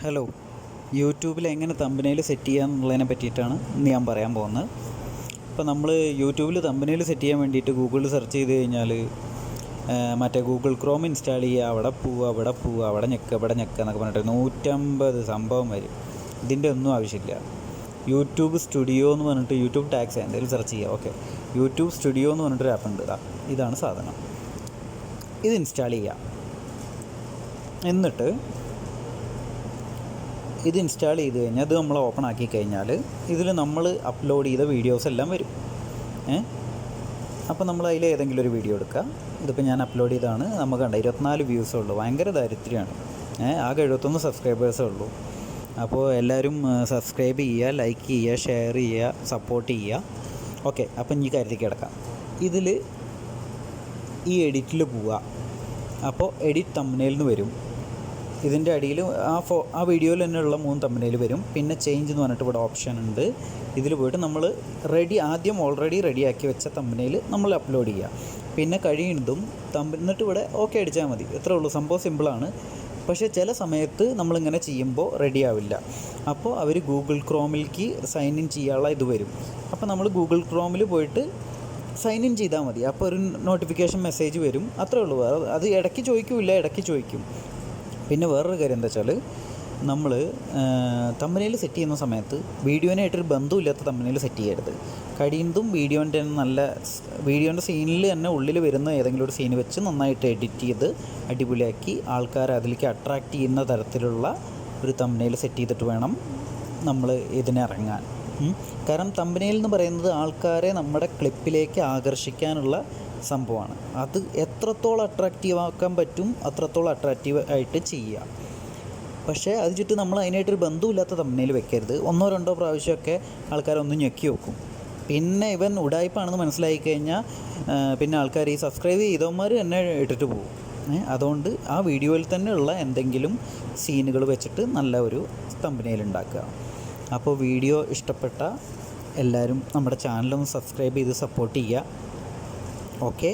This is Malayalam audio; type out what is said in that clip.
ഹലോ, യൂട്യൂബിൽ എങ്ങനെ തമ്പനെയിൽ സെറ്റ് ചെയ്യാമെന്നുള്ളതിനെ പറ്റിയിട്ടാണ് ഇന്ന് ഞാൻ പറയാൻ പോകുന്നത്. ഇപ്പോൾ നമ്മൾ യൂട്യൂബിൽ തമ്പനെയിൽ സെറ്റ് ചെയ്യാൻ വേണ്ടിയിട്ട് ഗൂഗിളിൽ സെർച്ച് ചെയ്ത് കഴിഞ്ഞാൽ മറ്റേ ഗൂഗിൾ ക്രോം ഇൻസ്റ്റാൾ ചെയ്യുക, അവിടെ പോവുക, അവിടെ ഞെക്കുക എന്നൊക്കെ പറഞ്ഞിട്ട് 150 സംഭവം വരും. ഇതിൻ്റെ ഒന്നും ആവശ്യമില്ല. യൂട്യൂബ് സ്റ്റുഡിയോ എന്ന് പറഞ്ഞിട്ട് യൂട്യൂബ് ടാക്സ് എന്തെങ്കിലും സെർച്ച് ചെയ്യുക. ഓക്കെ, യൂട്യൂബ് സ്റ്റുഡിയോ എന്ന് പറഞ്ഞിട്ടൊരു ആപ്പ് ഉണ്ട്. ഇതാണ് സാധനം. ഇത് ഇൻസ്റ്റാൾ ചെയ്യുക. എന്നിട്ട് ഇത് ഇൻസ്റ്റാൾ ചെയ്ത് കഴിഞ്ഞാൽ ഇത് നമ്മൾ ഓപ്പൺ ആക്കി കഴിഞ്ഞാൽ ഇതിൽ നമ്മൾ അപ്ലോഡ് ചെയ്ത വീഡിയോസ് എല്ലാം വരും. അപ്പോൾ നമ്മൾ അതിൽ ഏതെങ്കിലും ഒരു വീഡിയോ എടുക്കുക. ഇതിപ്പോൾ ഞാൻ അപ്ലോഡ് ചെയ്തതാണ്. നമുക്ക് കണ്ട 24 വ്യൂസേ ഉള്ളൂ. ഭയങ്കര ദാരിദ്ര്യമാണ്. ആകെ 71 സബ്സ്ക്രൈബേഴ്സേ ഉള്ളൂ. അപ്പോൾ എല്ലാവരും സബ്സ്ക്രൈബ് ചെയ്യുക, ലൈക്ക് ചെയ്യുക, ഷെയർ ചെയ്യുക, സപ്പോർട്ട് ചെയ്യുക. ഓക്കെ, അപ്പം ഇനി കാര്യത്തിൽ കിടക്കാം. ഇതിൽ ഈ എഡിറ്റിൽ പോവുക. അപ്പോൾ എഡിറ്റ് തമ്പനെയിൽ നിന്ന് വരും. ഇതിൻ്റെ അടിയിൽ ആ വീഡിയോയിൽ തന്നെയുള്ള 3 തമ്പനെയിൽ വരും. പിന്നെ ചേഞ്ച് എന്ന് പറഞ്ഞിട്ട് ഇവിടെ ഓപ്ഷൻ ഉണ്ട്. ഇതിൽ പോയിട്ട് നമ്മൾ ആദ്യം ഓൾറെഡി റെഡിയാക്കി വെച്ച തമ്പനെയിൽ നമ്മൾ അപ്ലോഡ് ചെയ്യുക. പിന്നെ കഴിയുന്നതും എന്നിട്ട് ഇവിടെ ഓക്കെ അടിച്ചാൽ മതി. ഇത്രേ ഉള്ളൂ. സംഭവം സിമ്പിളാണ്. പക്ഷേ ചില സമയത്ത് നമ്മളിങ്ങനെ ചെയ്യുമ്പോൾ റെഡി ആവില്ല. അപ്പോൾ അവർ ഗൂഗിൾ ക്രോമിലേക്ക് സൈൻ ഇൻ ചെയ്യാനുള്ള ഇത് വരും. അപ്പോൾ നമ്മൾ ഗൂഗിൾ ക്രോമിൽ പോയിട്ട് സൈൻ ഇൻ ചെയ്താൽ മതി. അപ്പോൾ ഒരു നോട്ടിഫിക്കേഷൻ മെസ്സേജ് വരും. അത്രേ ഉള്ളൂ. അത് ഇടയ്ക്ക് ചോദിക്കും. പിന്നെ വേറൊരു കാര്യം എന്താ വെച്ചാൽ, നമ്മൾ തമ്പനെയിൽ സെറ്റ് ചെയ്യുന്ന സമയത്ത് വീഡിയോനായിട്ടൊരു ബന്ധമില്ലാത്ത തമ്പനെയിൽ സെറ്റ് ചെയ്യരുത്. കഴിയുന്നതും വീഡിയോൻ്റെ സീനിൽ തന്നെ ഉള്ളിൽ വരുന്ന ഏതെങ്കിലും ഒരു സീൻ വെച്ച് നന്നായിട്ട് എഡിറ്റ് ചെയ്ത് അടിപൊളിയാക്കി ആൾക്കാരെ അതിലേക്ക് അട്രാക്റ്റ് ചെയ്യുന്ന തരത്തിലുള്ള ഒരു തമ്പനെയിൽ സെറ്റ് ചെയ്തിട്ട് വേണം നമ്മൾ ഇതിനിറങ്ങാൻ. കാരണം തമ്പനെയിൽ എന്ന് പറയുന്നത് ആൾക്കാരെ നമ്മുടെ ക്ലിപ്പിലേക്ക് ആകർഷിക്കാനുള്ള സംഭവമാണ്. അത് എത്രത്തോളം അട്രാക്റ്റീവ് ആക്കാൻ പറ്റും അത്രത്തോളം അട്രാക്റ്റീവ് ആയിട്ട് ചെയ്യുക. പക്ഷേ അത് ചുറ്റും നമ്മൾ അതിനായിട്ടൊരു ബന്ധമില്ലാത്ത തമ്പനെയിൽ വെക്കരുത്. 1-2 പ്രാവശ്യമൊക്കെ ആൾക്കാരൊന്ന് ഞെക്കി വെക്കും. പിന്നെ ഇവൻ ഉടായ്പാണെന്ന് മനസ്സിലായി കഴിഞ്ഞാൽ പിന്നെ ആൾക്കാർ ഈ സബ്സ്ക്രൈബ് ചെയ്തവന്മാർ തന്നെ ഇട്ടിട്ട് പോകും. അതുകൊണ്ട് ആ വീഡിയോയിൽ തന്നെയുള്ള എന്തെങ്കിലും സീനുകൾ വെച്ചിട്ട് നല്ല ഒരു തമ്പനെയിൽ ഉണ്ടാക്കുക. അപ്പോൾ വീഡിയോ ഇഷ്ടപ്പെട്ട എല്ലാവരും നമ്മുടെ ചാനലൊന്ന് സബ്സ്ക്രൈബ് ചെയ്ത് സപ്പോർട്ട് ചെയ്യുക. Okay.